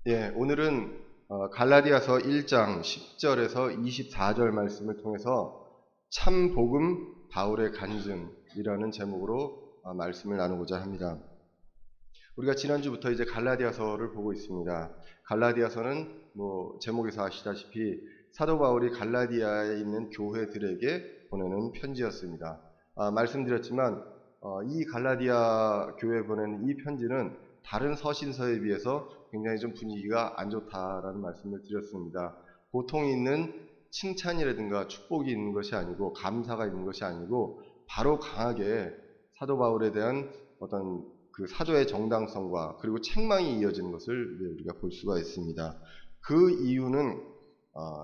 예, 오늘은 갈라디아서 1장 10절에서 24절 말씀을 통해서 참 복음 바울의 간증이라는 제목으로 말씀을 나누고자 합니다. 우리가 지난주부터 이제 갈라디아서를 보고 있습니다. 갈라디아서는 제목에서 아시다시피 사도 바울이 갈라디아에 있는 교회들에게 보내는 편지였습니다. 말씀드렸지만 이 갈라디아 교회에 보내는 이 편지는 다른 서신서에 비해서 굉장히 좀 분위기가 안 좋다라는 말씀을 드렸습니다. 보통 있는 칭찬이라든가 축복이 있는 것이 아니고 감사가 있는 것이 아니고 바로 강하게 사도 바울에 대한 어떤 그 사도의 정당성과 그리고 책망이 이어지는 것을 우리가 볼 수가 있습니다. 그 이유는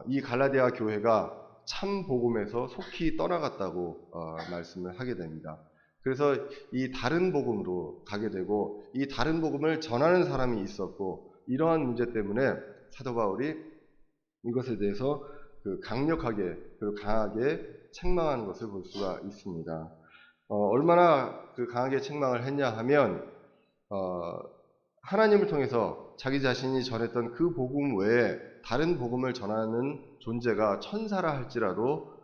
이 갈라디아 교회가 참 복음에서 속히 떠나갔다고 말씀을 하게 됩니다. 그래서 이 다른 복음으로 가게 되고 이 다른 복음을 전하는 사람이 있었고 이러한 문제 때문에 사도 바울이 이것에 대해서 강력하게 그리고 강하게 책망하는 것을 볼 수가 있습니다. 얼마나 강하게 책망을 했냐 하면 하나님을 통해서 자기 자신이 전했던 그 복음 외에 다른 복음을 전하는 존재가 천사라 할지라도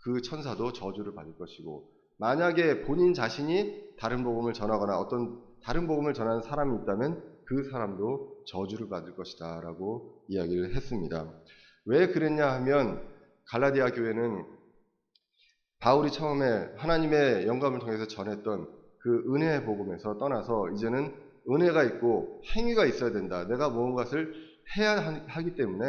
그 천사도 저주를 받을 것이고 만약에 본인 자신이 다른 복음을 전하거나 어떤 다른 복음을 전하는 사람이 있다면 그 사람도 저주를 받을 것이다 라고 이야기를 했습니다. 왜 그랬냐 하면 갈라디아 교회는 바울이 처음에 하나님의 영감을 통해서 전했던 그 은혜의 복음에서 떠나서 이제는 은혜가 있고 행위가 있어야 된다. 내가 무언가를 해야 하기 때문에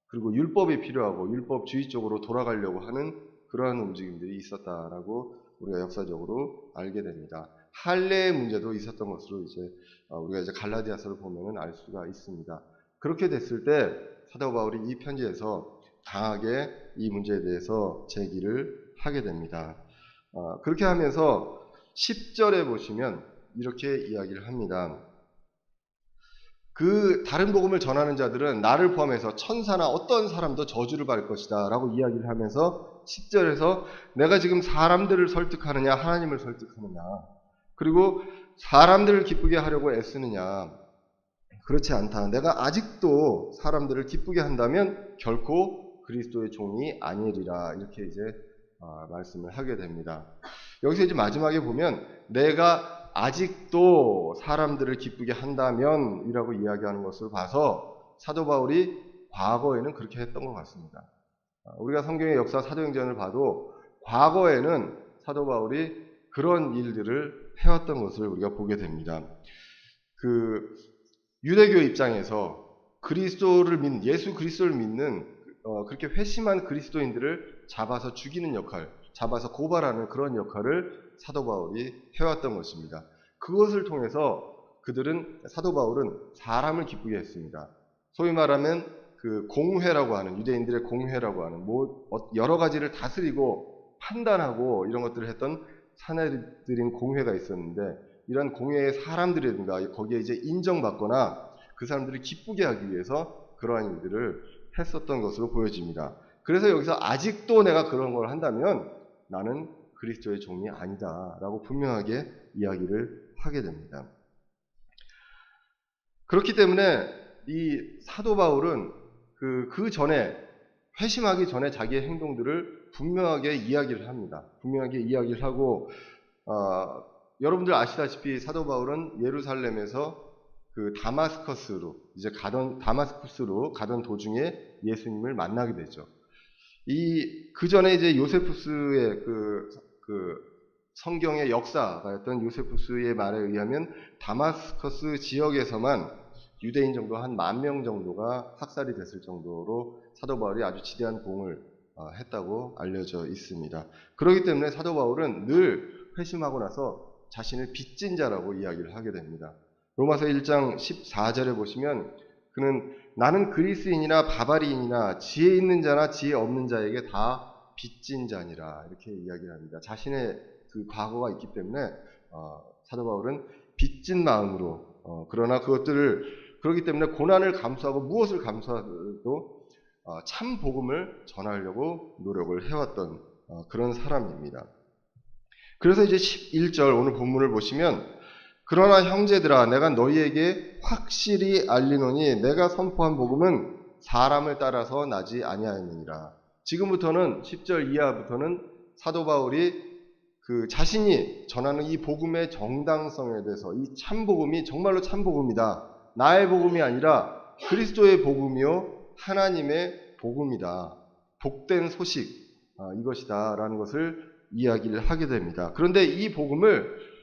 그리고 율법이 필요하고 율법주의 쪽으로 돌아가려고 하는 그러한 움직임들이 있었다라고 우리가 역사적으로 알게 됩니다. 할례의 문제도 있었던 것으로 이제 우리가 이제 갈라디아서를 보면은 알 수가 있습니다. 그렇게 됐을 때 사도 바울이 이 편지에서 강하게 이 문제에 대해서 제기를 하게 됩니다. 그렇게 하면서 10절에 보시면 이렇게 이야기를 합니다. 그 다른 복음을 전하는 자들은 나를 포함해서 천사나 어떤 사람도 저주를 받을 것이다 라고 이야기를 하면서 10절에서 내가 지금 사람들을 설득하느냐 하나님을 설득하느냐 그리고 사람들을 기쁘게 하려고 애쓰느냐 그렇지 않다. 내가 아직도 사람들을 기쁘게 한다면 결코 그리스도의 종이 아니리라 이렇게 이제 말씀을 하게 됩니다. 여기서 이제 마지막에 보면 내가 아직도 사람들을 기쁘게 한다면 이라고 이야기하는 것을 봐서 사도 바울이 과거에는 그렇게 했던 것 같습니다. 우리가 성경의 역사 사도행전을 봐도 과거에는 사도 바울이 그런 일들을 해왔던 것을 우리가 보게 됩니다. 유대교 입장에서 예수 그리스도를 믿는 그렇게 회심한 그리스도인들을 잡아서 죽이는 역할, 잡아서 고발하는 그런 역할을 사도 바울이 해왔던 것입니다. 그것을 통해서 사도 바울은 사람을 기쁘게 했습니다. 소위 말하면 그 공회라고 하는 유대인들의 공회라고 하는 여러 가지를 다스리고 판단하고 이런 것들을 했던 사내들인 공회가 있었는데 이런 공회의 사람들이든가 거기에 이제 인정받거나 그 사람들을 기쁘게 하기 위해서 그러한 일들을 했었던 것으로 보여집니다. 그래서 여기서 아직도 내가 그런 걸 한다면 나는 그리스도의 종이 아니다 라고 분명하게 이야기를 하게 됩니다. 그렇기 때문에 이 사도 바울은 그 전에 회심하기 전에 자기의 행동들을 분명하게 이야기를 합니다. 분명하게 이야기를 하고 여러분들 아시다시피 사도 바울은 예루살렘에서 다마스커스로 가던 도중에 예수님을 만나게 되죠. 그 전에 이제 요세푸스의 성경의 역사가였던 요세푸스의 말에 의하면 다마스커스 지역에서만 유대인 정도 한 10,000명 정도가 학살이 됐을 정도로 사도 바울이 아주 지대한 공을 했다고 알려져 있습니다. 그렇기 때문에 사도 바울은 늘 회심하고 나서 자신을 빚진 자라고 이야기를 하게 됩니다. 로마서 1장 14절에 보시면 그는 나는 그리스인이나 바바리인이나 지혜 있는 자나 지혜 없는 자에게 다 빚진 자니라 이렇게 이야기를 합니다. 자신의 그 과거가 있기 때문에 사도 바울은 빚진 마음으로 그러나 그렇기 때문에 고난을 감수하고 무엇을 감수하도 참 복음을 전하려고 노력을 해왔던 그런 사람입니다. 그래서 이제 11절 오늘 본문을 보시면 그러나 형제들아 내가 너희에게 확실히 알리노니 내가 선포한 복음은 사람을 따라서 나지 아니하였느니라. 지금부터는 10절 이하부터는 사도 바울이 그 자신이 전하는 이 복음의 정당성에 대해서 이 참복음이 정말로 참복음이다. 나의 복음이 아니라 그리스도의 복음이요 하나님의 복음이다. 복된 소식 이것이다 라는 것을 이야기를 하게 됩니다. 그런데 이 복음을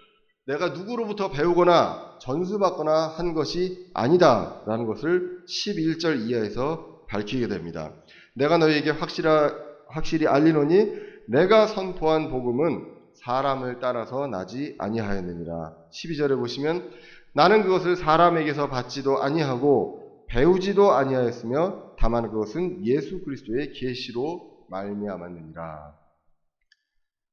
내가 누구로부터 배우거나 전수받거나 한 것이 아니다 라는 것을 11절 이하에서 밝히게 됩니다. 내가 너희에게 확실히 알리노니 내가 선포한 복음은 사람을 따라서 나지 아니하였느니라. 12절에 보시면 나는 그것을 사람에게서 받지도 아니하고 배우지도 아니하였으며 다만 그것은 예수 그리스도의 계시로 말미암았느니라.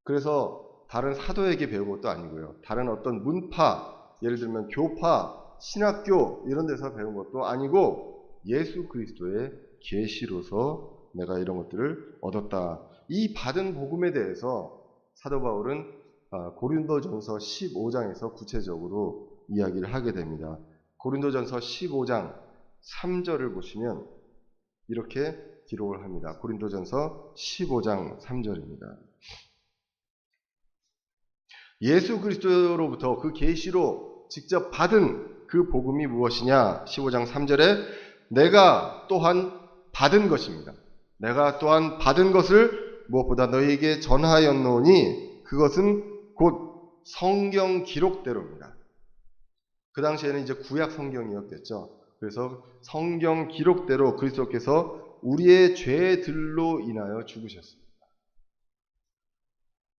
그래서 다른 사도에게 배운 것도 아니고요. 다른 어떤 문파, 예를 들면 교파, 신학교 이런 데서 배운 것도 아니고 예수 그리스도의 계시로서 내가 이런 것들을 얻었다. 이 받은 복음에 대해서 사도 바울은 고린도전서 15장에서 구체적으로 이야기를 하게 됩니다. 고린도전서 15장 3절을 보시면 이렇게 기록을 합니다. 고린도전서 15장 3절입니다. 예수 그리스도로부터 그 계시로 직접 받은 그 복음이 무엇이냐? 15장 3절에 내가 또한 받은 것입니다. 내가 또한 받은 것을 무엇보다 너희에게 전하였노니 그것은 곧 성경 기록대로입니다. 그 당시에는 이제 구약 성경이었겠죠. 그래서 성경 기록대로 그리스도께서 우리의 죄들로 인하여 죽으셨습니다.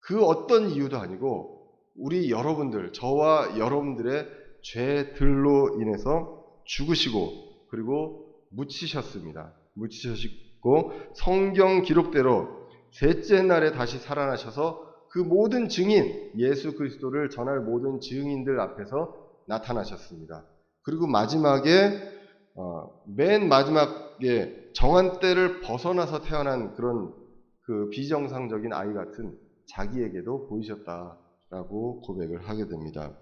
그 어떤 이유도 아니고 우리 여러분들, 저와 여러분들의 죄들로 인해서 죽으시고 그리고 묻히셨습니다. 묻히셨고 성경 기록대로 셋째 날에 다시 살아나셔서 그 모든 증인, 예수 그리스도를 전할 모든 증인들 앞에서 나타나셨습니다. 그리고 마지막에 맨 마지막에 정한 때를 벗어나서 태어난 그런 그 비정상적인 아이 같은 자기에게도 보이셨다라고 고백을 하게 됩니다.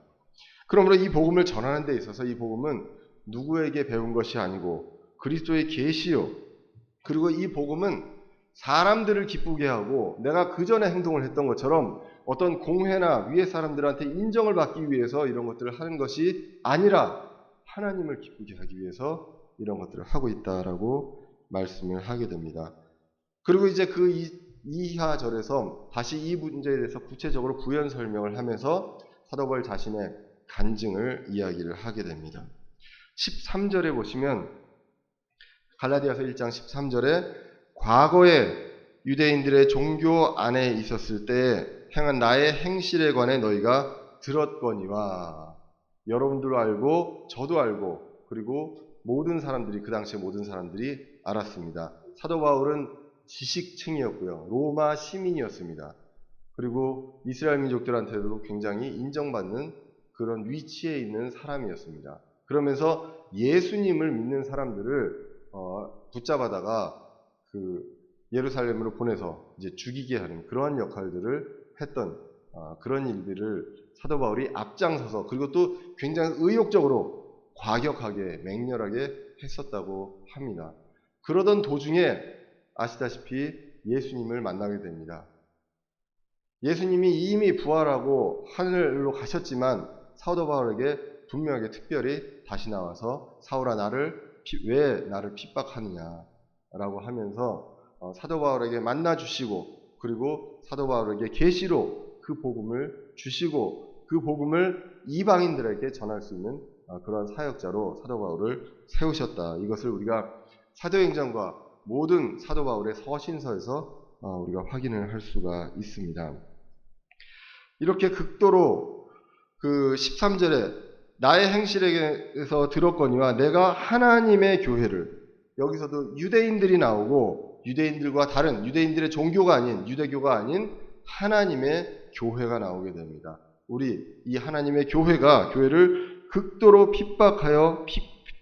그러므로 이 복음을 전하는 데 있어서 이 복음은 누구에게 배운 것이 아니고 그리스도의 계시요. 그리고 이 복음은 사람들을 기쁘게 하고 내가 그 전에 행동을 했던 것처럼 어떤 공회나 위에 사람들한테 인정을 받기 위해서 이런 것들을 하는 것이 아니라 하나님을 기쁘게 하기 위해서 이런 것들을 하고 있다라고 말씀을 하게 됩니다. 그리고 이제 그 이하 절에서 다시 이 문제에 대해서 구체적으로 부연 설명을 하면서 사도 바울 자신의 간증을 이야기를 하게 됩니다. 13절에 보시면 갈라디아서 1장 13절에 과거에 유대인들의 종교 안에 있었을 때 행한 나의 행실에 관해 너희가 들었거니와 여러분들도 알고 저도 알고 그리고 모든 사람들이 그 당시에 모든 사람들이 알았습니다. 사도 바울은 지식층이었고요. 로마 시민이었습니다. 그리고 이스라엘 민족들한테도 굉장히 인정받는 그런 위치에 있는 사람이었습니다. 그러면서 예수님을 믿는 사람들을 붙잡아다가 그 예루살렘으로 보내서 이제 죽이게 하는 그러한 역할들을 했던 그런 일들을 사도 바울이 앞장서서 그리고 또 굉장히 의욕적으로 과격하게 맹렬하게 했었다고 합니다. 그러던 도중에 아시다시피 예수님을 만나게 됩니다. 예수님이 이미 부활하고 하늘로 가셨지만 사도 바울에게 분명하게 특별히 다시 나와서 사울아 왜 나를 핍박하느냐라고 하면서 사도 바울에게 만나 주시고 그리고 사도 바울에게 계시로 그 복음을 주시고 그 복음을 이방인들에게 전할 수 있는 그런 사역자로 사도 바울을 세우셨다. 이것을 우리가 사도행전과 모든 사도 바울의 서신서에서 우리가 확인을 할 수가 있습니다. 이렇게 극도로 그 13절에 나의 행실에게서 들었거니와 내가 하나님의 교회를, 여기서도 유대인들이 나오고 유대인들과 다른 유대인들의 종교가 아닌 유대교가 아닌 하나님의 교회가 나오게 됩니다. 우리 이 하나님의 교회를 극도로 핍박하여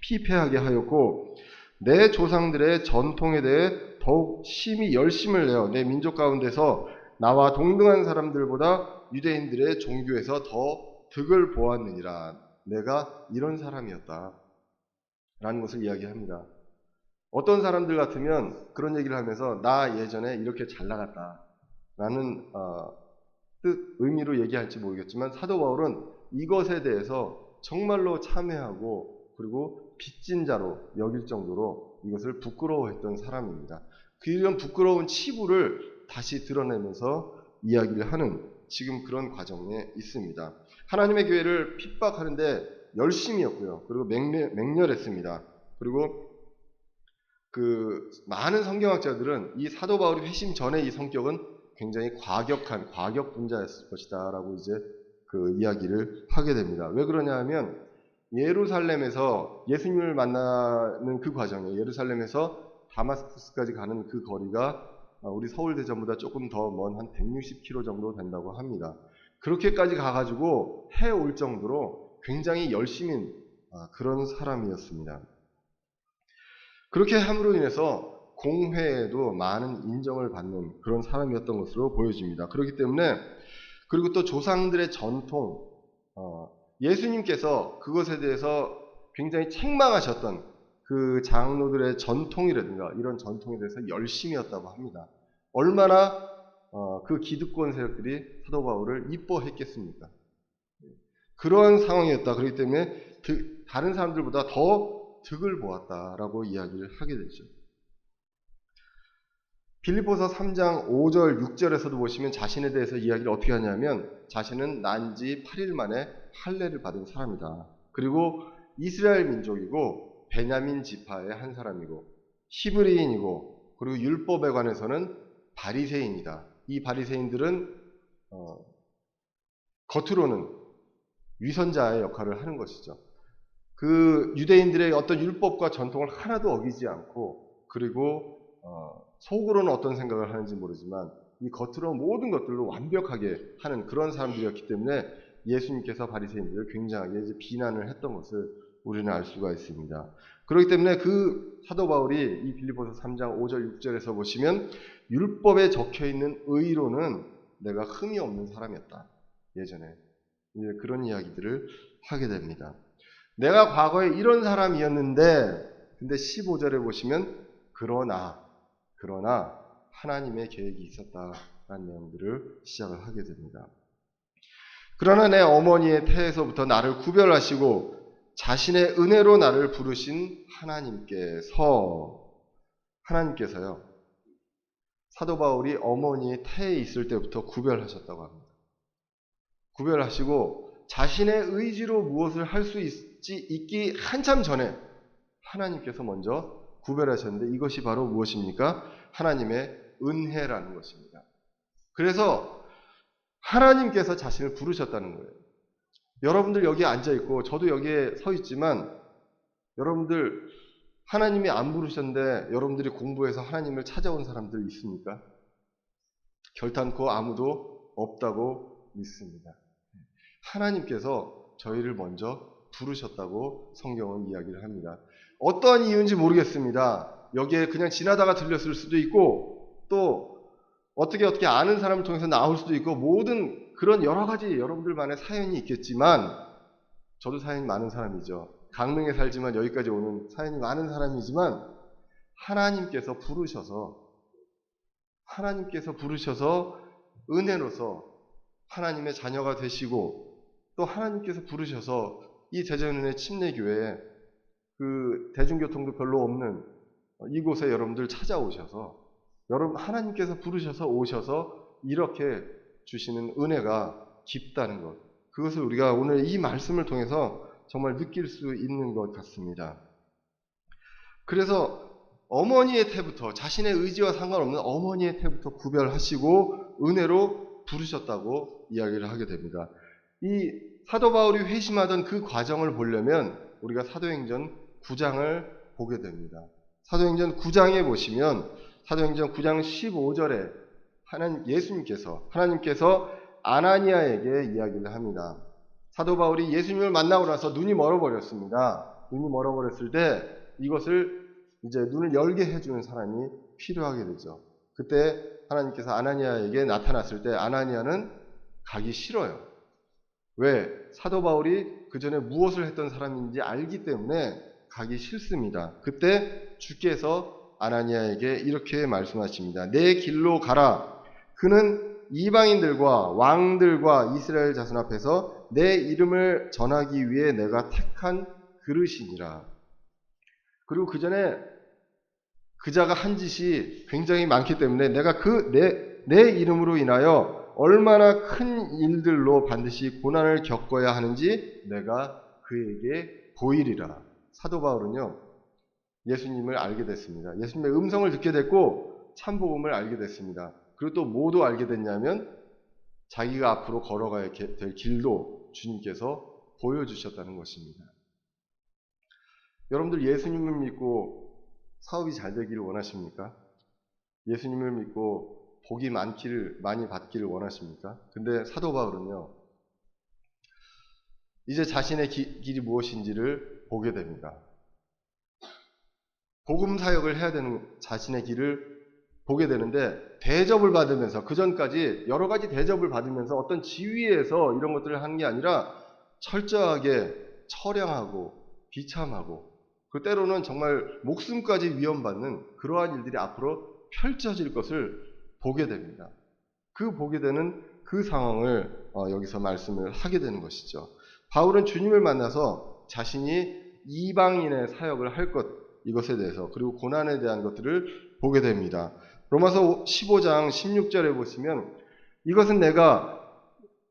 피폐하게 하였고 내 조상들의 전통에 대해 더욱 심히 열심을 내어 내 민족 가운데서 나와 동등한 사람들보다 유대인들의 종교에서 더 득을 보았느니라. 내가 이런 사람이었다 라는 것을 이야기합니다. 어떤 사람들 같으면 그런 얘기를 하면서 나 예전에 이렇게 잘 나갔다 라는 의미로 얘기할지 모르겠지만, 사도 바울은 이것에 대해서 정말로 참회하고 그리고 빚진 자로 여길 정도로 이것을 부끄러워했던 사람입니다. 이런 부끄러운 치부를 다시 드러내면서 이야기를 하는 지금 그런 과정에 있습니다. 하나님의 교회를 핍박하는데 열심이었고요. 그리고 맹렬했습니다. 그리고 많은 성경학자들은 이 사도 바울이 회심 전에 이 성격은 굉장히 과격 분자였을 것이다 라고 이제 이야기를 하게 됩니다. 왜 그러냐 하면, 예루살렘에서 예수님을 만나는 그 과정에 예루살렘에서 다마스쿠스까지 가는 그 거리가 우리 서울대전보다 조금 더 먼 한 160km 정도 된다고 합니다. 그렇게까지 가가지고 해올 정도로 굉장히 열심인 그런 사람이었습니다. 그렇게 함으로 인해서 공회에도 많은 인정을 받는 그런 사람이었던 것으로 보여집니다. 그렇기 때문에, 그리고 또 조상들의 전통, 예수님께서 그것에 대해서 굉장히 책망하셨던 그 장로들의 전통이라든가 이런 전통에 대해서 열심이었다고 합니다. 얼마나 그 기득권 세력들이 사도 바울을 이뻐했겠습니까? 그런 상황이었다. 그렇기 때문에 다른 사람들보다 더 득을 보았다라고 이야기를 하게 되죠. 빌립보서 3장 5절 6절에서도 보시면 자신에 대해서 이야기를 어떻게 하냐면, 자신은 난지 8일 만에 할례를 받은 사람이다. 그리고 이스라엘 민족이고 베냐민 지파의 한 사람이고 히브리인이고, 그리고 율법에 관해서는 바리새인이다. 이 바리새인들은 겉으로는 위선자의 역할을 하는 것이죠. 그 유대인들의 어떤 율법과 전통을 하나도 어기지 않고, 그리고 속으로는 어떤 생각을 하는지 모르지만 이 겉으로 모든 것들로 완벽하게 하는 그런 사람들이었기 때문에 예수님께서 바리새인들을 굉장하게 이제 비난을 했던 것을 우리는 알 수가 있습니다. 그렇기 때문에 그 사도 바울이 이 빌립보서 3장 5절 6절에서 보시면, 율법에 적혀있는 의로는 내가 흠이 없는 사람이었다. 예전에 그런 이야기들을 하게 됩니다. 내가 과거에 이런 사람이었는데, 근데 15절에 보시면 그러나 하나님의 계획이 있었다라는 내용들을 시작을 하게 됩니다. 그러나 내 어머니의 태에서부터 나를 구별하시고 자신의 은혜로 나를 부르신 하나님께서요, 사도 바울이 어머니의 태에 있을 때부터 구별하셨다고 합니다. 구별하시고 자신의 의지로 무엇을 할 수 있기 한참 전에 하나님께서 먼저 구별하셨는데, 이것이 바로 무엇입니까? 하나님의 은혜라는 것입니다. 그래서 하나님께서 자신을 부르셨다는 거예요. 여러분들 여기에 앉아있고 저도 여기에 서 있지만, 여러분들 하나님이 안 부르셨는데 여러분들이 공부해서 하나님을 찾아온 사람들 있습니까? 결단코 아무도 없다고 믿습니다. 하나님께서 저희를 먼저 부르셨다고 성경은 이야기를 합니다. 어떠한 이유인지 모르겠습니다. 여기에 그냥 지나다가 들렸을 수도 있고, 또 어떻게 아는 사람을 통해서 나올 수도 있고, 모든 그런 여러 가지 여러분들만의 사연이 있겠지만, 저도 사연이 많은 사람이죠. 강릉에 살지만 여기까지 오는 사연이 많은 사람이지만, 하나님께서 부르셔서 은혜로서 하나님의 자녀가 되시고, 또 하나님께서 부르셔서 이 대전은혜 침례교회에 그 대중교통도 별로 없는 이곳에 여러분들 찾아오셔서, 하나님께서 부르셔서 오셔서 이렇게 주시는 은혜가 깊다는 것, 그것을 우리가 오늘 이 말씀을 통해서 정말 느낄 수 있는 것 같습니다. 그래서 어머니의 태부터, 자신의 의지와 상관없는 어머니의 태부터 구별하시고 은혜로 부르셨다고 이야기를 하게 됩니다. 이 사도 바울이 회심하던 그 과정을 보려면 우리가 사도행전 9장을 보게 됩니다. 사도행전 9장에 보시면, 사도행전 9장 15절에 하나님께서 아나니아에게 이야기를 합니다. 사도 바울이 예수님을 만나고 나서 눈이 멀어버렸습니다. 눈이 멀어버렸을 때 이것을 이제 눈을 열게 해주는 사람이 필요하게 되죠. 그때 하나님께서 아나니아에게 나타났을 때 아나니아는 가기 싫어요. 왜? 사도 바울이 그 전에 무엇을 했던 사람인지 알기 때문에 가기 싫습니다. 그때 주께서 아나니아에게 이렇게 말씀하십니다. 내 길로 가라. 그는 이방인들과 왕들과 이스라엘 자손 앞에서 내 이름을 전하기 위해 내가 택한 그릇이니라. 그리고 그 전에 그자가 한 짓이 굉장히 많기 때문에 내가 내 이름으로 인하여 얼마나 큰 일들로 반드시 고난을 겪어야 하는지 내가 그에게 보이리라. 사도 바울은요, 예수님을 알게 됐습니다. 예수님의 음성을 듣게 됐고 참복음을 알게 됐습니다. 그리고 또 뭐도 알게 됐냐면 자기가 앞으로 걸어가야 될 길도 주님께서 보여주셨다는 것입니다. 여러분들 예수님을 믿고 사업이 잘 되기를 원하십니까? 예수님을 믿고 복이 많이 받기를 원하십니까? 근데 사도 바울은요, 이제 자신의 길이 무엇인지를 보게 됩니다. 복음 사역을 해야 되는 자신의 길을 보게 되는데, 대접을 받으면서, 그 전까지 여러 가지 대접을 받으면서 어떤 지위에서 이런 것들을 하는 게 아니라 철저하게 처량하고 비참하고, 그 때로는 정말 목숨까지 위험받는 그러한 일들이 앞으로 펼쳐질 것을 보게 됩니다. 그 보게 되는 그 상황을 여기서 말씀을 하게 되는 것이죠. 바울은 주님을 만나서 자신이 이방인의 사역을 할 것, 이것에 대해서, 그리고 고난에 대한 것들을 보게 됩니다. 로마서 15장 16절에 보시면, 이것은 내가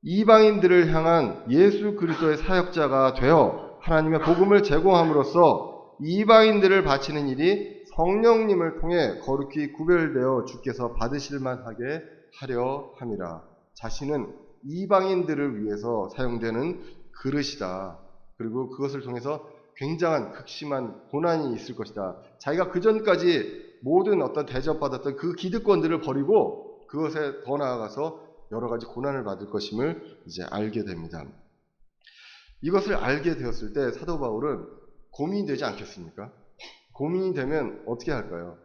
이방인들을 향한 예수 그리스도의 사역자가 되어 하나님의 복음을 제공함으로써 이방인들을 바치는 일이 성령님을 통해 거룩히 구별되어 주께서 받으실 만하게 하려 함이라. 자신은 이방인들을 위해서 사용되는 그릇이다. 그리고 그것을 통해서 굉장한 극심한 고난이 있을 것이다. 자기가 그전까지 모든 어떤 대접받았던 그 기득권들을 버리고 그것에 더 나아가서 여러 가지 고난을 받을 것임을 이제 알게 됩니다. 이것을 알게 되었을 때 사도 바울은 고민이 되지 않겠습니까? 고민이 되면 어떻게 할까요?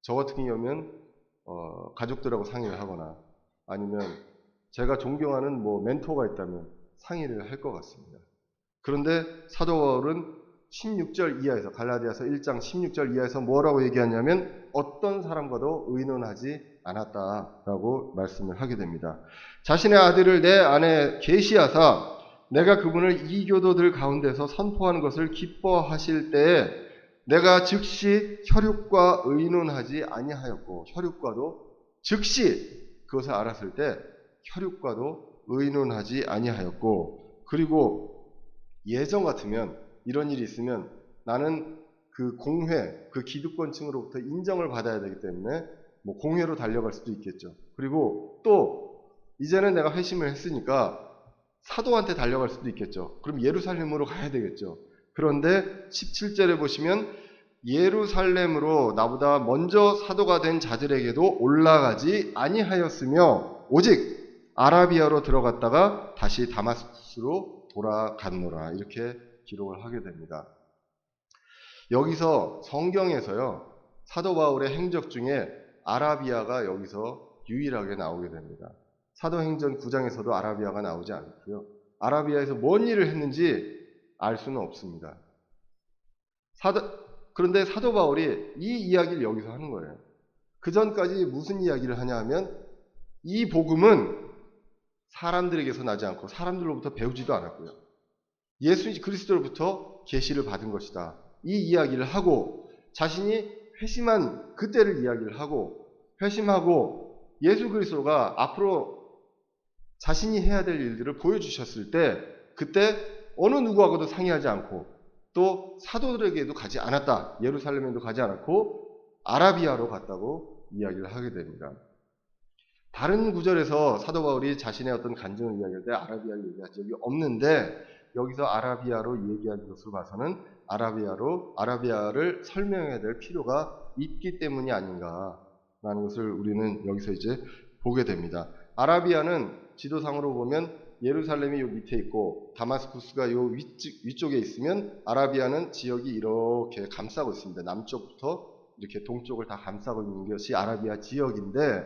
저 같은 경우면 가족들하고 상의를 하거나, 아니면 제가 존경하는 멘토가 있다면 상의를 할 것 같습니다. 그런데 사도 바울은 16절 이하에서, 갈라디아서 1장 16절 이하에서 뭐라고 얘기하냐면 어떤 사람과도 의논하지 않았다라고 말씀을 하게 됩니다. 자신의 아들을 내 안에 계시하사 내가 그분을 이교도들 가운데서 선포하는 것을 기뻐하실 때에 내가 즉시 혈육과 의논하지 아니하였고, 혈육과도 즉시 그것을 알았을 때 혈육과도 의논하지 아니하였고, 그리고 예전 같으면 이런 일이 있으면 나는 그 공회, 그 기득권층으로부터 인정을 받아야 되기 때문에 공회로 달려갈 수도 있겠죠. 그리고 또 이제는 내가 회심을 했으니까 사도한테 달려갈 수도 있겠죠. 그럼 예루살렘으로 가야 되겠죠. 그런데 17절에 보시면 예루살렘으로 나보다 먼저 사도가 된 자들에게도 올라가지 아니하였으며 오직 아라비아로 들어갔다가 다시 다마스쿠스로 돌아갔노라, 이렇게 기록을 하게 됩니다. 여기서 성경에서요, 사도 바울의 행적 중에 아라비아가 여기서 유일하게 나오게 됩니다. 사도행전 9장에서도 아라비아가 나오지 않고요. 아라비아에서 뭔 일을 했는지 알 수는 없습니다. 그런데 사도 바울이 이 이야기를 여기서 하는 거예요. 그 전까지 무슨 이야기를 하냐 하면 이 복음은 사람들에게서 나지 않고 사람들로부터 배우지도 않았고요. 예수 그리스도로부터 계시를 받은 것이다. 이 이야기를 하고 자신이 회심한 그때를 이야기를 하고, 회심하고 예수 그리스도가 앞으로 자신이 해야 될 일들을 보여주셨을 때 그때 어느 누구하고도 상의하지 않고 또 사도들에게도 가지 않았다. 예루살렘에도 가지 않았고 아라비아로 갔다고 이야기를 하게 됩니다. 다른 구절에서 사도 바울이 자신의 어떤 간증을 이야기할 때 아라비아를 얘기한 적이 없는데 여기서 아라비아로 얘기한 것으로 봐서는 아라비아를 설명해야 될 필요가 있기 때문이 아닌가라는 것을 우리는 여기서 이제 보게 됩니다. 아라비아는 지도상으로 보면 예루살렘이 요 밑에 있고 다마스쿠스가 요 위쪽에 있으면 아라비아는 지역이 이렇게 감싸고 있습니다. 남쪽부터 이렇게 동쪽을 다 감싸고 있는 것이 아라비아 지역인데,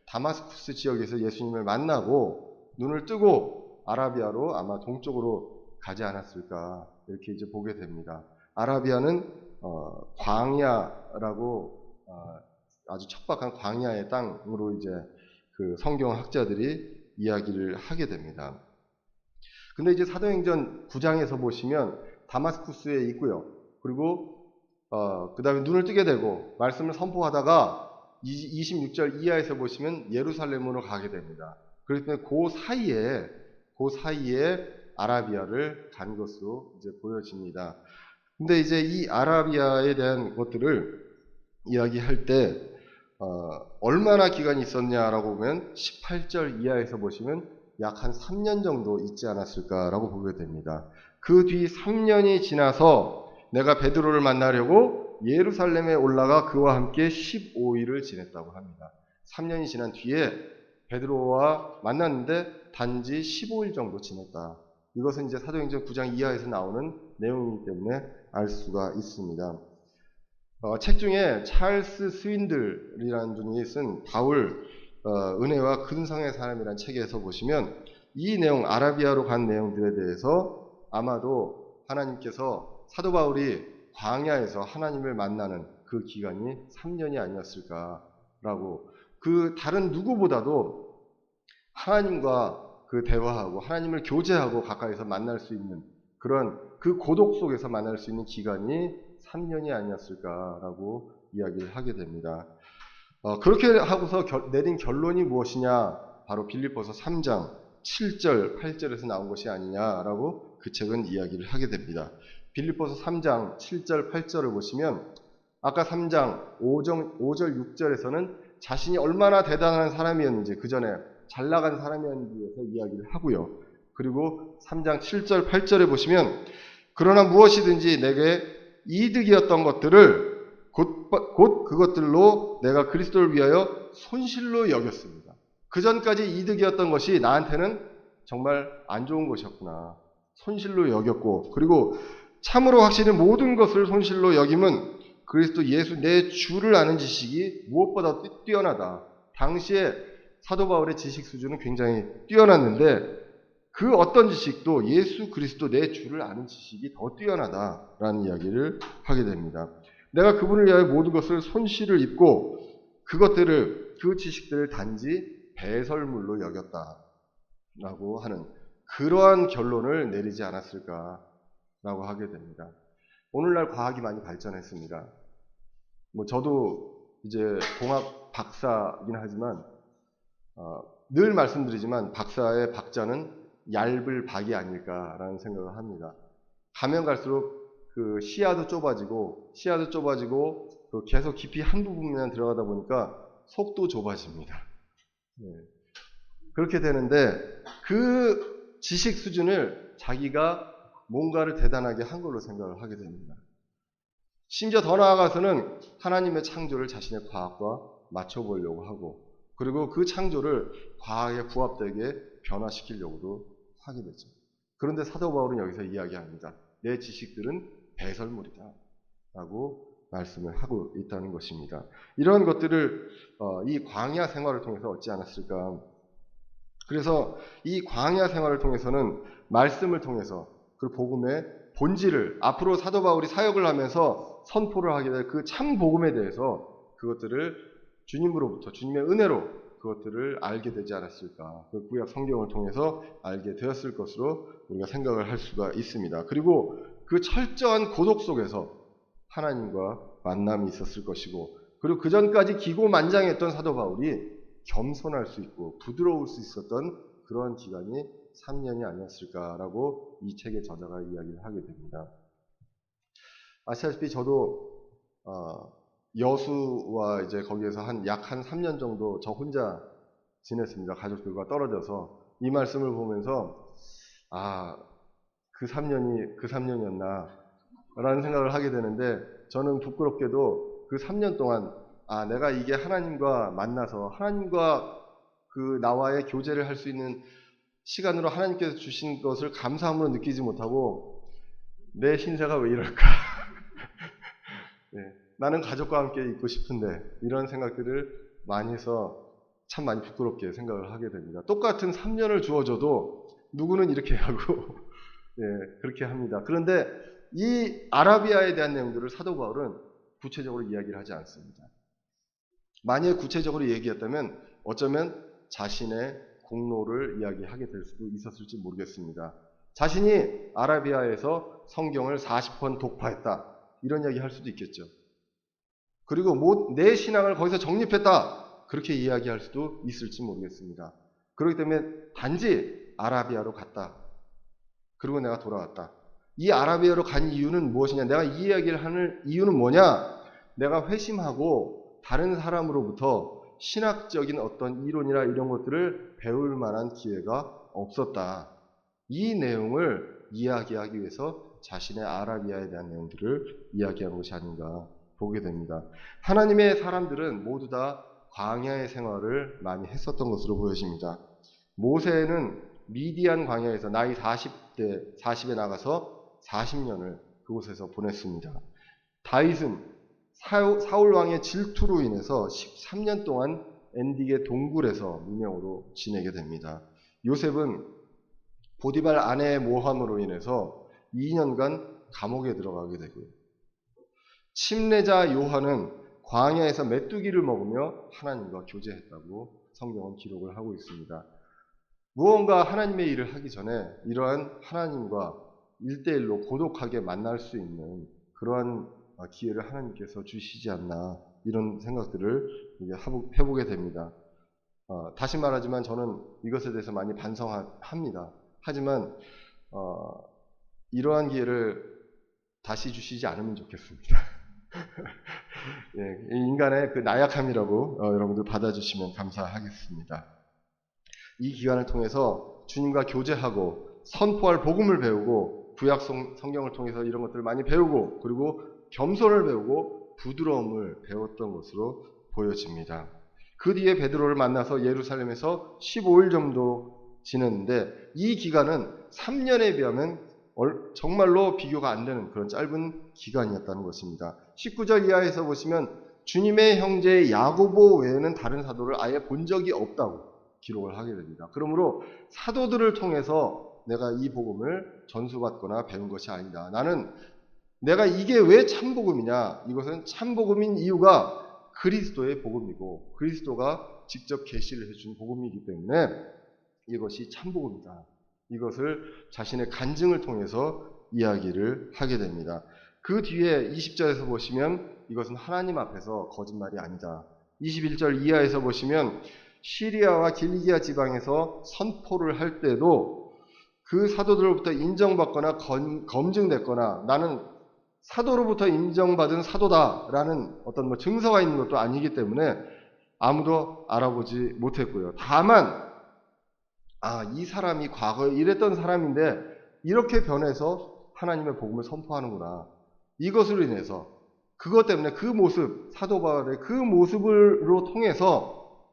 다마스쿠스 지역에서 예수님을 만나고 눈을 뜨고 아라비아로 아마 동쪽으로 가지 않았을까 이렇게 이제 보게 됩니다. 아라비아는 광야라고 아주 척박한 광야의 땅으로 이제 그 성경학자들이 이야기를 하게 됩니다. 근데 이제 사도행전 9장에서 보시면 다마스쿠스에 있고요. 그리고 그 다음에 눈을 뜨게 되고 말씀을 선포하다가 26절 이하에서 보시면 예루살렘으로 가게 됩니다. 그렇기 때문에 그 사이에 아라비아를 간 것으로 이제 보여집니다. 근데 이제 이 아라비아에 대한 것들을 이야기할 때 얼마나 기간이 있었냐라고 보면 18절 이하에서 보시면 약 한 3년 정도 있지 않았을까라고 보게 됩니다. 그 뒤 3년이 지나서 내가 베드로를 만나려고 예루살렘에 올라가 그와 함께 15일을 지냈다고 합니다. 3년이 지난 뒤에 베드로와 만났는데 단지 15일 정도 지냈다. 이것은 이제 사도행전 9장 이하에서 나오는 내용이기 때문에 알 수가 있습니다. 책 중에 찰스 스윈들이라는 분이 쓴 바울 은혜와 근성의 사람이라는 책에서 보시면 이 내용, 아라비아로 간 내용들에 대해서 아마도 하나님께서 사도 바울이 광야에서 하나님을 만나는 그 기간이 3년이 아니었을까라고, 그 다른 누구보다도 하나님과 그 대화하고 하나님을 교제하고 가까이서 만날 수 있는 그런 그 고독 속에서 만날 수 있는 기간이 3년이 아니었을까라고 이야기를 하게 됩니다. 그렇게 하고서 내린 결론이 무엇이냐? 바로 빌립보서 3장 7절, 8절에서 나온 것이 아니냐라고 그 책은 이야기를 하게 됩니다. 빌립보서 3장 7절, 8절을 보시면 아까 3장 5절, 6절에서는 자신이 얼마나 대단한 사람이었는지, 그 전에 잘 나간 사람이었는지에서 이야기를 하고요. 그리고 3장 7절, 8절에 보시면 그러나 무엇이든지 내게 이득이었던 것들을 곧 그것들로 내가 그리스도를 위하여 손실로 여겼습니다. 그 전까지 이득이었던 것이 나한테는 정말 안 좋은 것이었구나. 손실로 여겼고, 그리고 참으로 확실히 모든 것을 손실로 여김은 그리스도 예수 내 주를 아는 지식이 무엇보다 뛰어나다. 당시에 사도 바울의 지식 수준은 굉장히 뛰어났는데 그 어떤 지식도 예수 그리스도 내 주를 아는 지식이 더 뛰어나다라는 이야기를 하게 됩니다. 내가 그분을 위하여 모든 것을 손실을 입고 그 지식들을 단지 배설물로 여겼다라고 하는 그러한 결론을 내리지 않았을까라고 하게 됩니다. 오늘날 과학이 많이 발전했습니다. 저도 이제 공학 박사이긴 하지만 늘 말씀드리지만 박사의 박자는 얇을 박이 아닐까라는 생각을 합니다. 가면 갈수록 그 시야도 좁아지고 계속 깊이 한 부분만 들어가다 보니까 속도 좁아집니다. 그렇게 되는데 그 지식 수준을 자기가 뭔가를 대단하게 한 걸로 생각을 하게 됩니다. 심지어 더 나아가서는 하나님의 창조를 자신의 과학과 맞춰보려고 하고, 그리고 그 창조를 과학에 부합되게 변화시키려고도 하게 되죠. 그런데 사도 바울은 여기서 이야기합니다. 내 지식들은 배설물이다 라고 말씀을 하고 있다는 것입니다. 이런 것들을 이 광야 생활을 통해서 얻지 않았을까. 그래서 이 광야 생활을 통해서는 말씀을 통해서 그 복음의 본질을, 앞으로 사도 바울이 사역을 하면서 선포를 하게 될 그 참 복음에 대해서 그것들을 주님으로부터, 주님의 은혜로 그것들을 알게 되지 않았을까. 그 구약 성경을 통해서 알게 되었을 것으로 우리가 생각을 할 수가 있습니다. 그리고 그 철저한 고독 속에서 하나님과 만남이 있었을 것이고, 그리고 그 전까지 기고만장했던 사도 바울이 겸손할 수 있고 부드러울 수 있었던 그런 기간이 3년이 아니었을까라고 이 책의 저자가 이야기를 하게 됩니다. 아시다시피 저도 여수와 이제 거기에서 약 한 3년 정도 저 혼자 지냈습니다. 가족들과 떨어져서 이 말씀을 보면서 그 3년이 그 3년이었나 라는 생각을 하게 되는데, 저는 부끄럽게도 그 3년 동안 내가 이게 하나님과 만나서 하나님과 그 나와의 교제를 할 수 있는 시간으로 하나님께서 주신 것을 감사함으로 느끼지 못하고 내 신세가 왜 이럴까. 나는 가족과 함께 있고 싶은데, 이런 생각들을 많이 해서 참 많이 부끄럽게 생각을 하게 됩니다. 똑같은 3년을 주어져도 누구는 이렇게 하고 예, 그렇게 합니다. 그런데 이 아라비아에 대한 내용들을 사도 바울은 구체적으로 이야기를 하지 않습니다. 만약에 구체적으로 얘기했다면 어쩌면 자신의 공로를 이야기하게 될 수도 있었을지 모르겠습니다. 자신이 아라비아에서 성경을 40번 독파했다. 이런 이야기 할 수도 있겠죠. 그리고 내 신앙을 거기서 정립했다. 그렇게 이야기할 수도 있을지 모르겠습니다. 그렇기 때문에 단지 아라비아로 갔다. 그리고 내가 돌아왔다. 이 아라비아로 간 이유는 무엇이냐? 내가 이 이야기를 하는 이유는 뭐냐? 내가 회심하고 다른 사람으로부터 신학적인 어떤 이론이나 이런 것들을 배울 만한 기회가 없었다. 이 내용을 이야기하기 위해서 자신의 아라비아에 대한 내용들을 이야기한 것이 아닌가 보게 됩니다. 하나님의 사람들은 모두 다 광야의 생활을 많이 했었던 것으로 보여집니다. 모세는 미디안 광야에서 나이 40에 나가서 40년을 그곳에서 보냈습니다. 다윗은 사울 왕의 질투로 인해서 13년 동안 엔딕의 동굴에서 무명으로 지내게 됩니다. 요셉은 보디발 아내의 모함으로 인해서 2년간 감옥에 들어가게 되고요. 침례자 요한은 광야에서 메뚜기를 먹으며 하나님과 교제했다고 성경은 기록을 하고 있습니다. 무언가 하나님의 일을 하기 전에 이러한 하나님과 1대1로 고독하게 만날 수 있는 그러한 기회를 하나님께서 주시지 않나 이런 생각들을 해보게 됩니다. 다시 말하지만 저는 이것에 대해서 많이 반성합니다. 하지만 이러한 기회를 다시 주시지 않으면 좋겠습니다. 예, 인간의 그 나약함이라고 여러분들 받아주시면 감사하겠습니다. 이 기간을 통해서 주님과 교제하고 선포할 복음을 배우고 구약 성경을 통해서 이런 것들을 많이 배우고 그리고 겸손을 배우고 부드러움을 배웠던 것으로 보여집니다. 그 뒤에 베드로를 만나서 예루살렘에서 15일 정도 지냈는데 이 기간은 3년에 비하면 정말로 비교가 안 되는 그런 짧은 기간이었다는 것입니다. 19절 이하에서 보시면 주님의 형제 야고보 외에는 다른 사도를 아예 본 적이 없다고 기록을 하게 됩니다. 그러므로 사도들을 통해서 내가 이 복음을 전수받거나 배운 것이 아니다. 나는 내가 이게 왜 참복음이냐? 이것은 참복음인 이유가 그리스도의 복음이고 그리스도가 직접 계시를 해준 복음이기 때문에 이것이 참복음이다. 이것을 자신의 간증을 통해서 이야기를 하게 됩니다. 그 뒤에 20절에서 보시면 이것은 하나님 앞에서 거짓말이 아니다. 21절 이하에서 보시면 시리아와 길리기아 지방에서 선포를 할 때도 그 사도들로부터 인정받거나 검증됐거나 나는 사도로부터 인정받은 사도다라는 어떤 증서가 있는 것도 아니기 때문에 아무도 알아보지 못했고요. 다만 이 사람이 과거에 이랬던 사람인데 이렇게 변해서 하나님의 복음을 선포하는구나. 이것으로 인해서 그것 때문에 그 모습, 사도 바울의 그 모습으로 통해서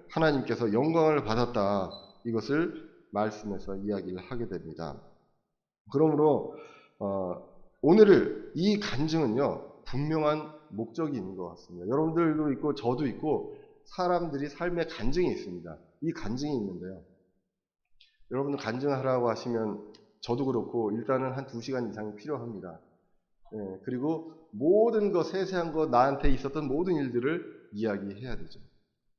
하나님께서 영광을 받았다. 이것을 말씀에서 이야기를 하게 됩니다. 그러므로 오늘 이 간증은요 분명한 목적이 있는 것 같습니다. 여러분들도 있고 저도 있고 사람들이 삶에 간증이 있습니다. 이 간증이 있는데요. 여러분들 간증하라고 하시면 저도 그렇고 일단은 한 2시간 이상이 필요합니다. 그리고 모든 거 세세한 거 나한테 있었던 모든 일들을 이야기해야 되죠.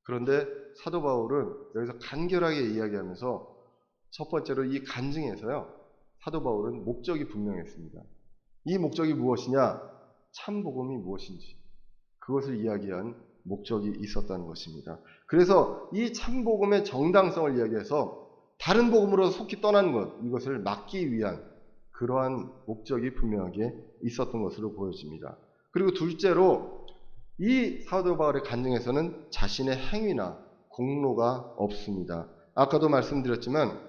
그런데 사도 바울은 여기서 간결하게 이야기하면서 첫 번째로 이 간증에서요. 사도 바울은 목적이 분명했습니다. 이 목적이 무엇이냐? 참복음이 무엇인지 그것을 이야기한 목적이 있었다는 것입니다. 그래서 이 참복음의 정당성을 이야기해서 다른 복음으로 속히 떠난 것 이것을 막기 위한 그러한 목적이 분명하게 있었던 것으로 보여집니다. 그리고 둘째로 이 사도 바울의 간증에서는 자신의 행위나 공로가 없습니다. 아까도 말씀드렸지만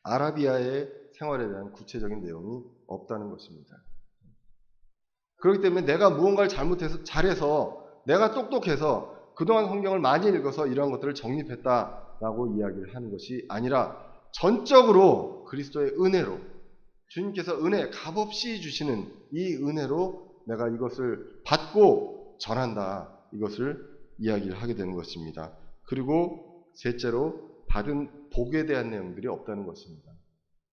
아라비아의 생활에 대한 구체적인 내용이 없다는 것입니다. 그렇기 때문에 내가 무언가를 잘해서 내가 똑똑해서 그동안 성경을 많이 읽어서 이러한 것들을 정립했다라고 이야기를 하는 것이 아니라 전적으로 그리스도의 은혜로 주님께서 값없이 주시는 이 은혜로 내가 이것을 받고 전한다. 이것을 이야기를 하게 되는 것입니다. 그리고 셋째로 받은 복에 대한 내용들이 없다는 것입니다.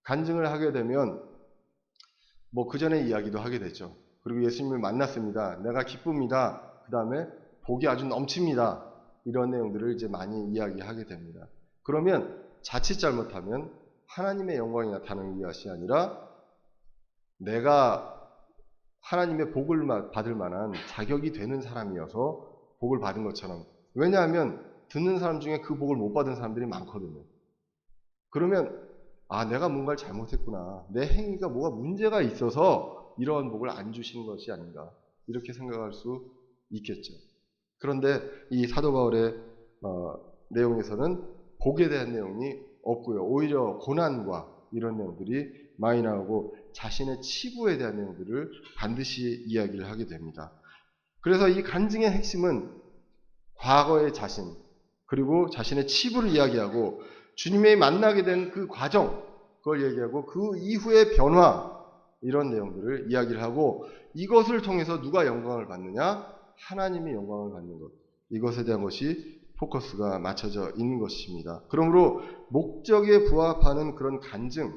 간증을 하게 되면 그 전에 이야기도 하게 되죠. 그리고 예수님을 만났습니다. 내가 기쁩니다. 그 다음에 복이 아주 넘칩니다. 이런 내용들을 이제 많이 이야기하게 됩니다. 그러면 자칫 잘못하면 하나님의 영광이 나타나는 것이 아니라 내가 하나님의 복을 받을 만한 자격이 되는 사람이어서 복을 받은 것처럼. 왜냐하면 듣는 사람 중에 그 복을 못 받은 사람들이 많거든요. 그러면 내가 뭔가를 잘못했구나. 내 행위가 뭐가 문제가 있어서 이러한 복을 안 주시는 것이 아닌가. 이렇게 생각할 수 있겠죠. 그런데 이 사도 바울의 내용에서는 복에 대한 내용이 없고요. 오히려 고난과 이런 내용들이 많이 나오고 자신의 치부에 대한 내용들을 반드시 이야기를 하게 됩니다. 그래서 이 간증의 핵심은 과거의 자신 그리고 자신의 치부를 이야기하고 주님이 만나게 된 그 과정 그걸 얘기하고 그 이후의 변화 이런 내용들을 이야기를 하고 이것을 통해서 누가 영광을 받느냐? 하나님이 영광을 받는 것. 이것에 대한 것이 포커스가 맞춰져 있는 것입니다. 그러므로 목적에 부합하는 그런 간증,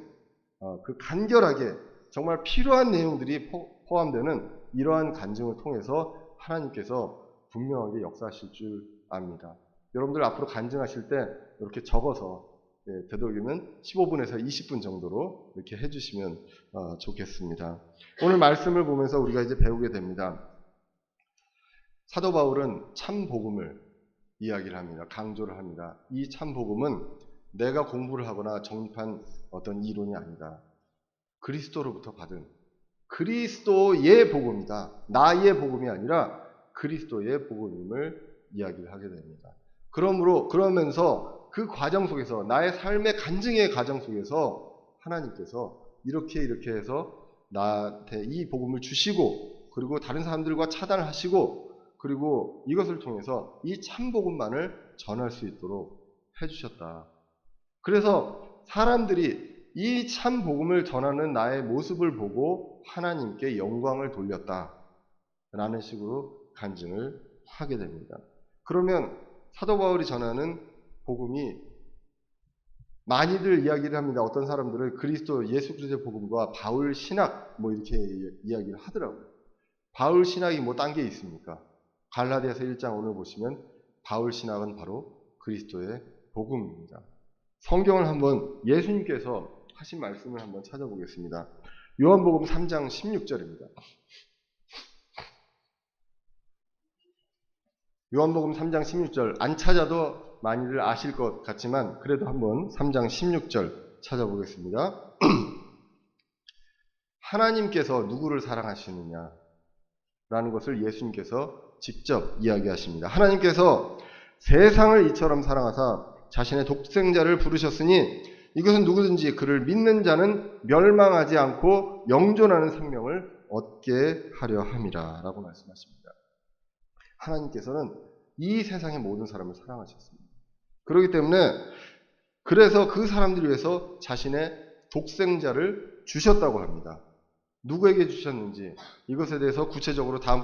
그 간결하게 정말 필요한 내용들이 포함되는 이러한 간증을 통해서 하나님께서 분명하게 역사하실 줄 압니다. 여러분들 앞으로 간증하실 때 이렇게 적어서 되도록이면 15분에서 20분 정도로 이렇게 해주시면 좋겠습니다. 오늘 말씀을 보면서 우리가 이제 배우게 됩니다. 사도 바울은 참 복음을 이야기를 합니다. 강조를 합니다. 이 참 복음은 내가 공부를 하거나 정립한 어떤 이론이 아니다. 그리스도로부터 받은 그리스도의 복음이다. 나의 복음이 아니라 그리스도의 복음임을 이야기를 하게 됩니다. 그러면서 그 과정 속에서 나의 삶의 간증의 과정 속에서 하나님께서 이렇게 해서 나한테 이 복음을 주시고 그리고 다른 사람들과 차단을 하시고 그리고 이것을 통해서 이 참 복음만을 전할 수 있도록 해주셨다. 그래서 사람들이 이 참 복음을 전하는 나의 모습을 보고 하나님께 영광을 돌렸다. 라는 식으로 간증을 하게 됩니다. 그러면 사도 바울이 전하는 복음이 많이들 이야기를 합니다. 어떤 사람들은 예수 그리스도의 복음과 바울 신학 이렇게 이야기를 하더라고요. 바울 신학이 딴 게 있습니까? 갈라디아서 1장 오늘 보시면 바울 신학은 바로 그리스도의 복음입니다. 성경을 한번 예수님께서 하신 말씀을 한번 찾아보겠습니다. 요한복음 3장 16절입니다. 요한복음 3장 16절 안 찾아도 많이들 아실 것 같지만 그래도 한번 3장 16절 찾아보겠습니다. 하나님께서 누구를 사랑하시느냐 라는 것을 예수님께서 직접 이야기하십니다. 하나님께서 세상을 이처럼 사랑하사 자신의 독생자를 부르셨으니 이것은 누구든지 그를 믿는 자는 멸망하지 않고 영존하는 생명을 얻게 하려 함이라 라고 말씀하십니다. 하나님께서는 이 세상의 모든 사람을 사랑하셨습니다. 그렇기 때문에 그래서 그 사람들을 위해서 자신의 독생자를 주셨다고 합니다. 누구에게 주셨는지 이것에 대해서 구체적으로 다른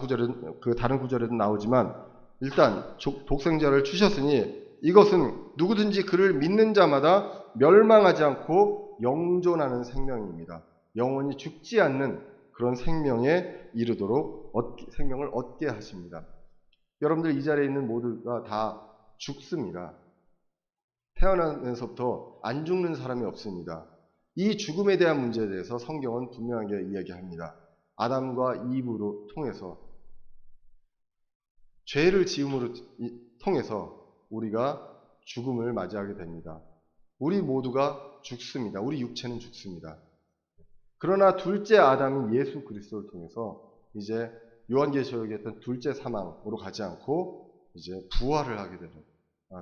구절에도 나오지만 일단 독생자를 주셨으니 이것은 누구든지 그를 믿는 자마다 멸망하지 않고 영존하는 생명입니다. 영원히 죽지 않는 그런 생명에 이르도록 생명을 얻게 하십니다. 여러분들 이 자리에 있는 모두가 다 죽습니다. 태어나면서부터 안 죽는 사람이 없습니다. 이 죽음에 대한 문제에 대해서 성경은 분명하게 이야기합니다. 아담과 이브로 통해서 죄를 지음으로 통해서 우리가 죽음을 맞이하게 됩니다. 우리 모두가 죽습니다. 우리 육체는 죽습니다. 그러나 둘째 아담인 예수 그리스도를 통해서 이제 요한계시록에 했던 둘째 사망으로 가지 않고 이제 부활을 하게 되는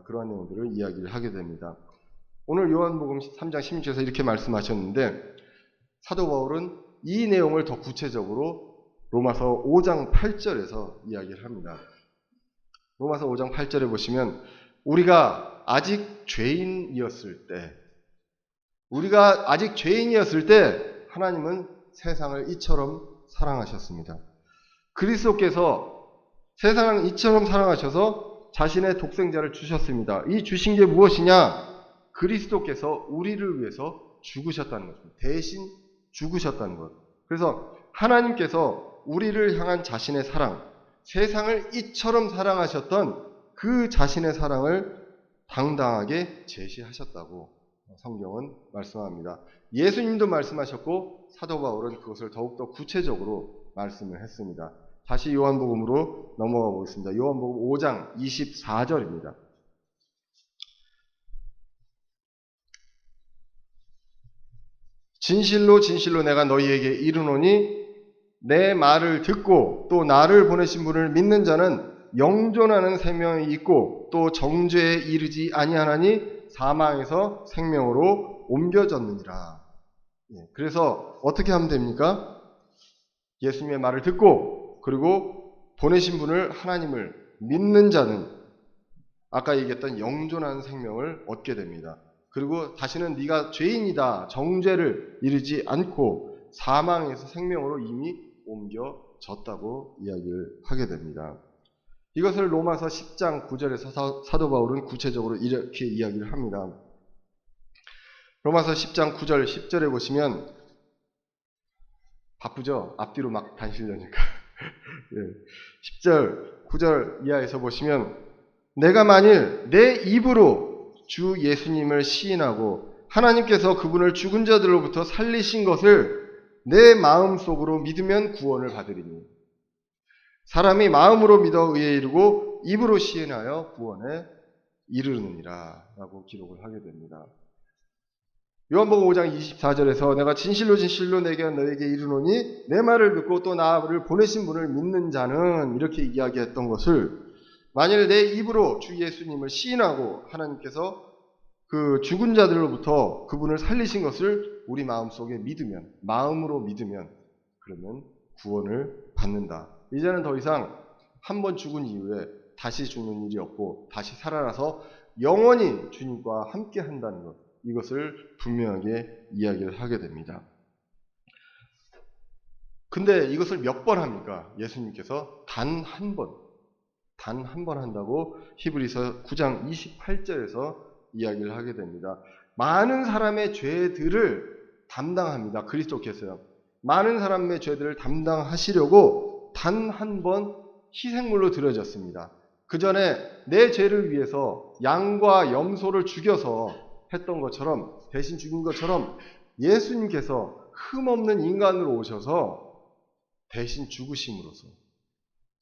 그러한 내용들을 이야기를 하게 됩니다. 오늘 요한복음 3장 16절에서 이렇게 말씀하셨는데 사도 바울은 이 내용을 더 구체적으로 로마서 5장 8절에서 이야기를 합니다. 로마서 5장 8절에 보시면 우리가 아직 죄인이었을 때 하나님은 세상을 이처럼 사랑하셨습니다. 그리스도께서 세상을 이처럼 사랑하셔서 자신의 독생자를 주셨습니다. 이 주신 게 무엇이냐? 그리스도께서 우리를 위해서 죽으셨다는 것입니다. 대신 죽으셨다는 것. 그래서 하나님께서 우리를 향한 자신의 사랑, 세상을 이처럼 사랑하셨던 그 자신의 사랑을 당당하게 제시하셨다고 성경은 말씀합니다. 예수님도 말씀하셨고 사도 바울은 그것을 더욱더 구체적으로 말씀을 했습니다. 다시 요한복음으로 넘어가 보겠습니다. 요한복음 5장 24절입니다. 진실로 진실로 내가 너희에게 이르노니 내 말을 듣고 또 나를 보내신 분을 믿는 자는 영존하는 생명이 있고 또 정죄에 이르지 아니하나니 사망에서 생명으로 옮겨졌느니라. 그래서 어떻게 하면 됩니까? 예수님의 말을 듣고 그리고 보내신 분을 하나님을 믿는 자는 아까 얘기했던 영존하는 생명을 얻게 됩니다. 그리고 다시는 네가 죄인이다 정죄를 이르지 않고 사망에서 생명으로 이미 옮겨졌다고 이야기를 하게 됩니다. 이것을 로마서 10장 9절에서 사도 바울은 구체적으로 이렇게 이야기를 합니다. 로마서 10장 9절 10절에 보시면 바쁘죠? 앞뒤로 막 다니시려니까 10절 9절 이하에서 보시면 내가 만일 내 입으로 주 예수님을 시인하고 하나님께서 그분을 죽은 자들로부터 살리신 것을 내 마음속으로 믿으면 구원을 받으리니 사람이 마음으로 믿어 의에 이르고 입으로 시인하여 구원에 이르느니라 라고 기록을 하게 됩니다. 요한복음 5장 24절에서 내가 진실로 진실로 내가 너에게 이르노니 내 말을 듣고 또 나를 보내신 분을 믿는 자는 이렇게 이야기했던 것을 만일 내 입으로 주 예수님을 시인하고 하나님께서 그 죽은 자들로부터 그분을 살리신 것을 우리 마음속에 믿으면 마음으로 믿으면 그러면 구원을 받는다. 이제는 더 이상 한 번 죽은 이후에 다시 죽는 일이 없고 다시 살아나서 영원히 주님과 함께 한다는 것 이것을 분명하게 이야기를 하게 됩니다. 근데 이것을 몇 번 합니까? 예수님께서 단 한 번 한다고 히브리서 9장 28절에서 이야기를 하게 됩니다. 많은 사람의 죄들을 담당합니다. 그리스도께서요. 많은 사람의 죄들을 담당하시려고 단 한 번 희생물로 드려졌습니다. 그 전에 내 죄를 위해서 양과 염소를 죽여서 했던 것처럼 대신 죽인 것처럼 예수님께서 흠없는 인간으로 오셔서 대신 죽으심으로써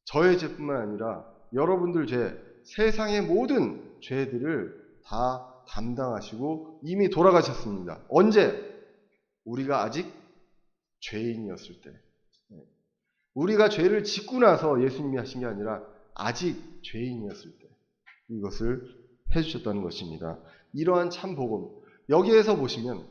저의 죄뿐만 아니라 여러분들 죄, 세상의 모든 죄들을 다 담당하시고 이미 돌아가셨습니다. 언제? 우리가 아직 죄인이었을 때. 우리가 죄를 짓고 나서 예수님이 하신 게 아니라 아직 죄인이었을 때 이것을 해주셨다는 것입니다. 이러한 참 복음. 여기에서 보시면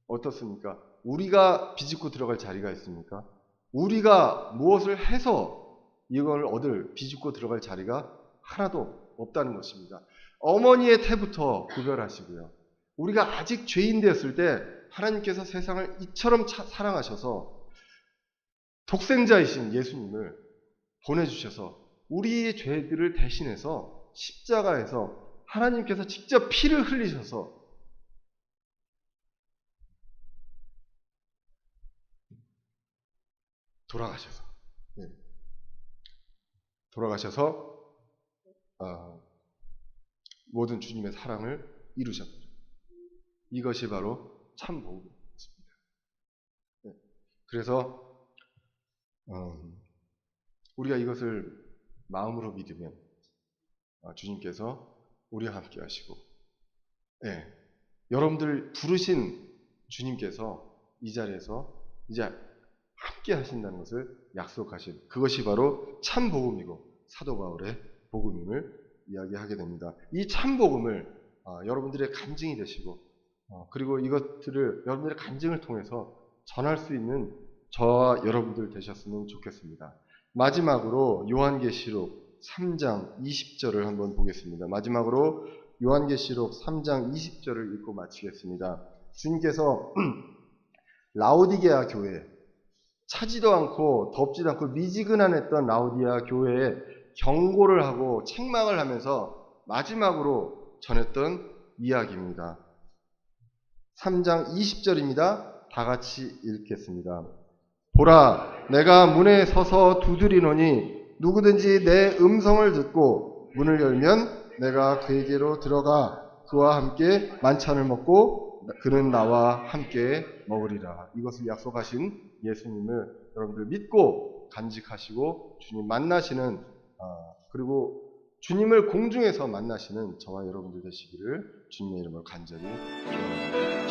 어떻습니까? 우리가 비집고 들어갈 자리가 있습니까? 우리가 무엇을 해서 이걸 비집고 들어갈 자리가 하나도 없다는 것입니다. 어머니의 태부터 구별하시고요. 우리가 아직 죄인 되었을 때 하나님께서 세상을 이처럼 사랑하셔서 독생자이신 예수님을 보내주셔서 우리의 죄들을 대신해서 십자가에서 하나님께서 직접 피를 흘리셔서 돌아가셔서 모든 주님의 사랑을 이루셨다. 이것이 바로 참 복음입니다. 그래서 우리가 이것을 마음으로 믿으면 주님께서 우리와 함께 하시고 여러분들 부르신 주님께서 이 자리에서 이제 함께 하신다는 것을 약속하신 그것이 바로 참 복음이고 사도 바울의 복음임을 이야기하게 됩니다. 이 참 복음을 여러분들의 간증이 되시고 그리고 이것들을 여러분들의 간증을 통해서 전할 수 있는 저와 여러분들 되셨으면 좋겠습니다. 마지막으로 요한계시록 3장 20절을 한번 보겠습니다. 마지막으로 요한계시록 3장 20절을 읽고 마치겠습니다. 주님께서 라오디게아 교회 차지도 않고 덥지도 않고 미지근한했던 라오디게아 교회에 경고를 하고 책망을 하면서 마지막으로 전했던 이야기입니다. 3장 20절입니다. 다 같이 읽겠습니다. 보라, 내가 문에 서서 두드리노니 누구든지 내 음성을 듣고 문을 열면 내가 그에게로 들어가 그와 함께 만찬을 먹고 그는 나와 함께 먹으리라. 이것을 약속하신 예수님을 여러분들 믿고 간직하시고 주님 만나시는 그리고 주님을 공중에서 만나시는 저와 여러분들 되시기를 주님의 이름으로 간절히 기원합니다.